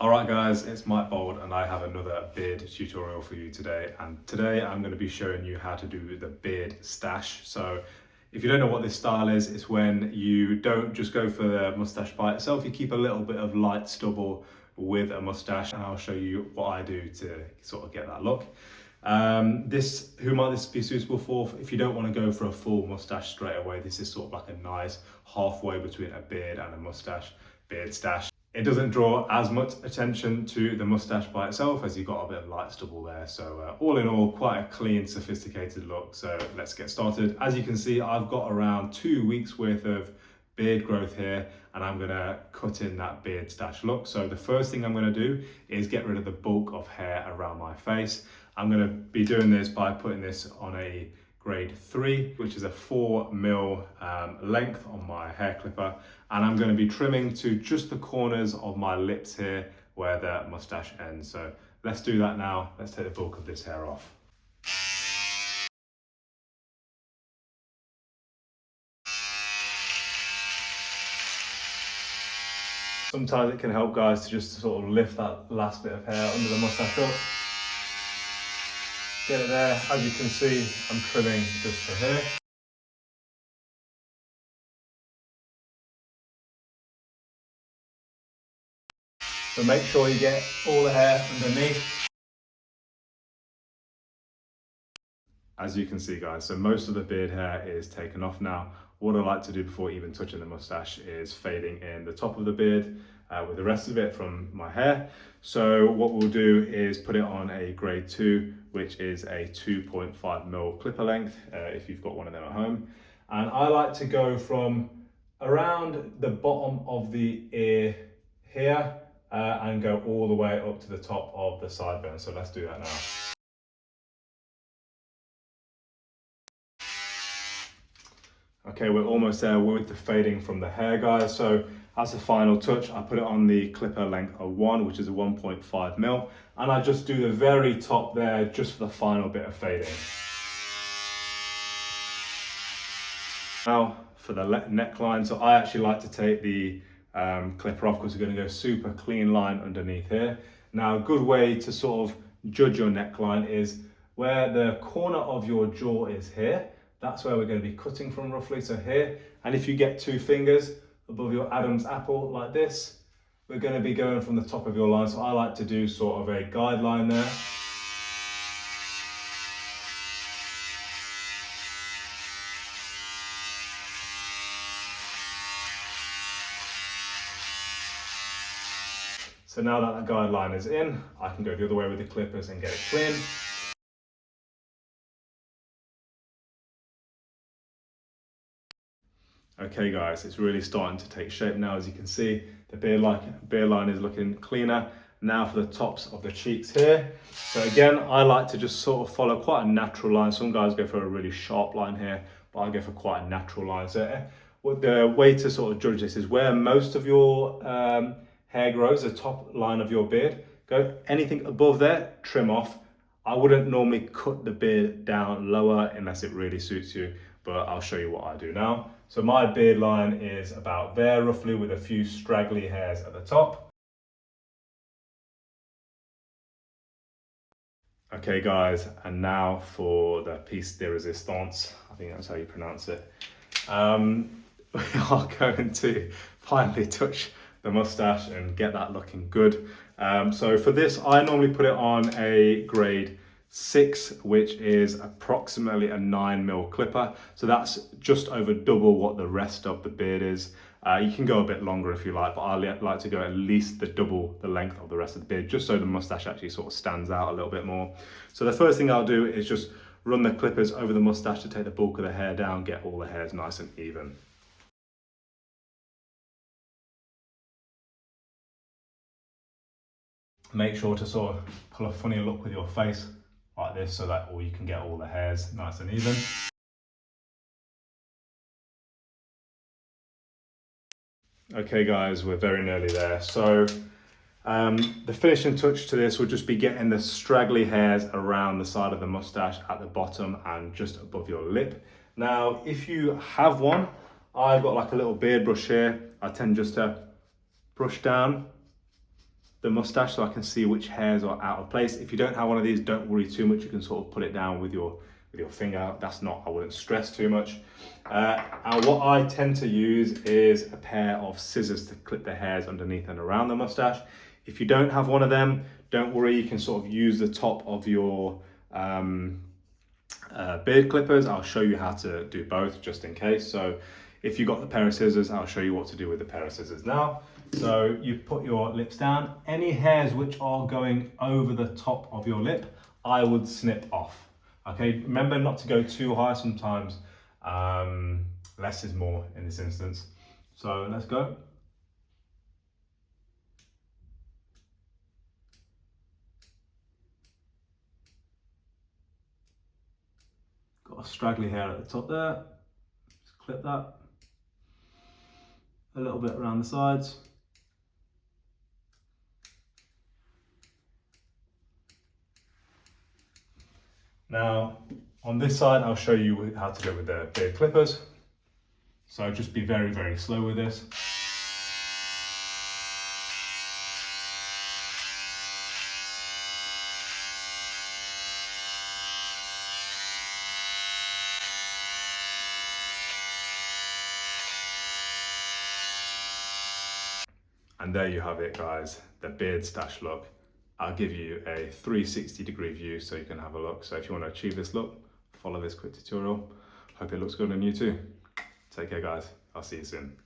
Alright guys, it's Mike Bold and I have another beard tutorial for you today, and today I'm going to be showing you how to do the beard stache. So if you don't know what this style is, it's when you don't just go for the mustache by itself, you keep a little bit of light stubble with a mustache, and I'll show you what I do to sort of get that look. Who might this be suitable for? If you don't want to go for a full mustache straight away, this is sort of like a nice halfway between a beard and a mustache, beard stache. It doesn't draw as much attention to the mustache by itself as you've got a bit of light stubble there. So all in all, quite a clean, sophisticated look. So let's get started. As you can see, I've got around 2 weeks worth of beard growth here, and I'm gonna cut in that beard stache look. So the first thing I'm gonna do is get rid of the bulk of hair around my face. I'm gonna be doing this by putting this on a grade 3, which is a 4mm length on my hair clipper, and I'm going to be trimming to just the corners of my lips here where the mustache ends. So let's do that now. Let's take the bulk of this hair off. Sometimes it can help, guys, to just sort of lift that last bit of hair under the mustache up. Get it there. As you can see, I'm trimming just to here. So make sure you get all the hair underneath. As you can see, guys, so most of the beard hair is taken off now. What I like to do before even touching the mustache is fading in the top of the beard with the rest of it from my hair. So what we'll do is put it on a grade 2, which is a 2.5mm clipper length, if you've got one of them at home. And I like to go from around the bottom of the ear here and go all the way up to the top of the sideburn. So let's do that now. Okay, we're almost there with the fading from the hair, guys. So as a final touch, I put it on the clipper length of 1, which is a 1.5mm, and I just do the very top there just for the final bit of fading. Now for the neckline, so I actually like to take the clipper off because we're going to go super clean line underneath here. Now a good way to sort of judge your neckline is where the corner of your jaw is here. That's where we're going to be cutting from roughly, so here. And if you get 2 fingers above your Adam's apple like this, we're going to be going from the top of your line. So I like to do sort of a guideline there. So now that the guideline is in, I can go the other way with the clippers and get it clean. Okay guys, it's really starting to take shape now. As you can see, the beard line is looking cleaner. Now for the tops of the cheeks here. So again, I like to just sort of follow quite a natural line. Some guys go for a really sharp line here, but I go for quite a natural line. So the way to sort of judge this is where most of your hair grows, the top line of your beard. Go anything above there, trim off. I wouldn't normally cut the beard down lower unless it really suits you, but I'll show you what I do now. So my beard line is about there roughly, with a few straggly hairs at the top. Okay guys, and now for the piece de resistance, I think that's how you pronounce it. We are going to finally touch the mustache and get that looking good. So for this, I normally put it on a grade 6, which is approximately a 9mm clipper. So that's just over double what the rest of the beard is. You can go a bit longer if you like, but I like to go at least double the length of the rest of the beard, just so the mustache actually sort of stands out a little bit more. So the first thing I'll do is just run the clippers over the mustache to take the bulk of the hair down, get all the hairs nice and even. Make sure to sort of pull a funny look with your face like this, so that you can get all the hairs nice and even. Okay guys, we're very nearly there. So the finishing touch to this will just be getting the straggly hairs around the side of the mustache at the bottom and just above your lip. Now, if you have one, I've got like a little beard brush here. I tend just to brush down the mustache so I can see which hairs are out of place. If you don't have one of these, don't worry too much. You can sort of put it down with your finger. That's not, I wouldn't stress too much. And what I tend to use is a pair of scissors to clip the hairs underneath and around the mustache. If you don't have one of them, don't worry, you can sort of use the top of your beard clippers. I'll show you how to do both just in case. So if you've got the pair of scissors, I'll show you what to do with the pair of scissors now. So you put your lips down. Any hairs which are going over the top of your lip, I would snip off. Okay, remember not to go too high sometimes. Less is more in this instance. So let's go. Got a straggly hair at the top there. Just clip that. A little bit around the sides. Now, on this side, I'll show you how to do it with the beard clippers. So just be very, very slow with this. And there you have it, guys, the beard stash look. I'll give you a 360-degree view so you can have a look. So if you want to achieve this look, follow this quick tutorial. Hope it looks good on you too. Take care, guys. I'll see you soon.